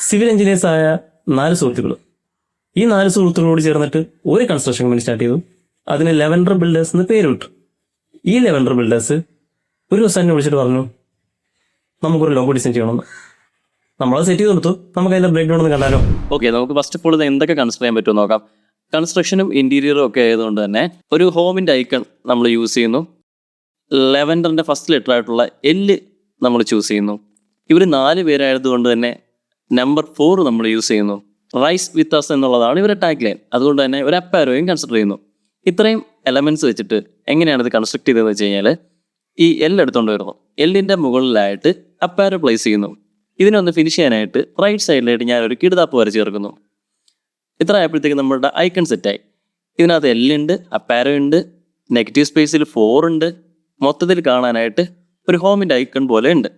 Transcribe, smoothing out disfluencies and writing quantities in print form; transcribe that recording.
Civil എഞ്ചിനീയേഴ്സായ 4 സുഹൃത്തുക്കൾ. ഈ 4 സുഹൃത്തുക്കളോട് ചേർന്നിട്ട് ഒരു കൺസ്ട്രക്ഷൻ കമ്പനി സ്റ്റാർട്ട് ചെയ്തു. അതിന് ലെവൻഡർ ബിൽഡേഴ്സ് എന്ന് പേര് വിട്ടു. ഈ ലെവൻഡർ ബിൽഡേഴ്സ് ഒരു ദിവസം എന്നെ വിളിച്ചിട്ട് പറഞ്ഞു, നമുക്കൊരു ലോഗോ ഡിസൈൻ ചെയ്യണമെന്ന്. നമ്മളത് സെറ്റ് ചെയ്ത് കൊടുത്തു. നമുക്ക് അതിൻ്റെ ബ്രേക്ക് ഡൗൺ ഒന്ന് കണ്ടാലോ? ഓക്കെ, നമുക്ക് ഫസ്റ്റ് ഓഫ് ഓൾ ഇത് എന്തൊക്കെ കൺസിഡർ ചെയ്യാൻ പറ്റുമോ നോക്കാം. കൺസ്ട്രക്ഷനും ഇൻറ്റീരിയറും ഒക്കെ ആയതുകൊണ്ട് തന്നെ ഒരു ഹോമിൻ്റെ ഐക്കൺ നമ്മൾ യൂസ് ചെയ്യുന്നു. ലെവൻഡറിൻ്റെ ഫസ്റ്റ് ലെറ്റർ ആയിട്ടുള്ള എല്ല് നമ്മൾ ചൂസ് ചെയ്യുന്നു. ഇവർ 4 പേരായതുകൊണ്ട് തന്നെ നമ്പർ 4 നമ്മൾ യൂസ് ചെയ്യുന്നു. റൈസ് വിത്ത് അസ് എന്നുള്ളതാണ് ഇവരുടെ ടാഗ് ലൈൻ. അതുകൊണ്ട് തന്നെ ഒരു അപ്പാരോയും കൺസിഡർ ചെയ്യുന്നു. ഇത്രയും എലമെൻറ്റ്സ് വെച്ചിട്ട് എങ്ങനെയാണ് ഇത് കൺസ്ട്രക്ട് ചെയ്തതെന്ന് വെച്ച് കഴിഞ്ഞാൽ, ഈ എല്ല് എടുത്തുകൊണ്ട് വരുന്നു. എല്ലിൻ്റെ മുകളിലായിട്ട് അപ്പാരോ പ്ലേസ് ചെയ്യുന്നു. ഇതിനൊന്ന് ഫിനിഷ് ചെയ്യാനായിട്ട് റൈറ്റ് സൈഡിലായിട്ട് ഞാനൊരു കിടുതാപ്പ് വരച്ച് ചേർക്കുന്നു. ഇത്ര ആയപ്പോഴത്തേക്ക് നമ്മുടെ ഐക്കൺ സെറ്റായി. ഇതിനകത്ത് എല്ലുണ്ട്, അപ്പാരോ ഉണ്ട്, നെഗറ്റീവ് സ്പേസിൽ 4 ഉണ്ട്. മൊത്തത്തിൽ കാണാനായിട്ട് ഒരു ഹോമിൻ്റെ ഐക്കൺ പോലെ ഉണ്ട്.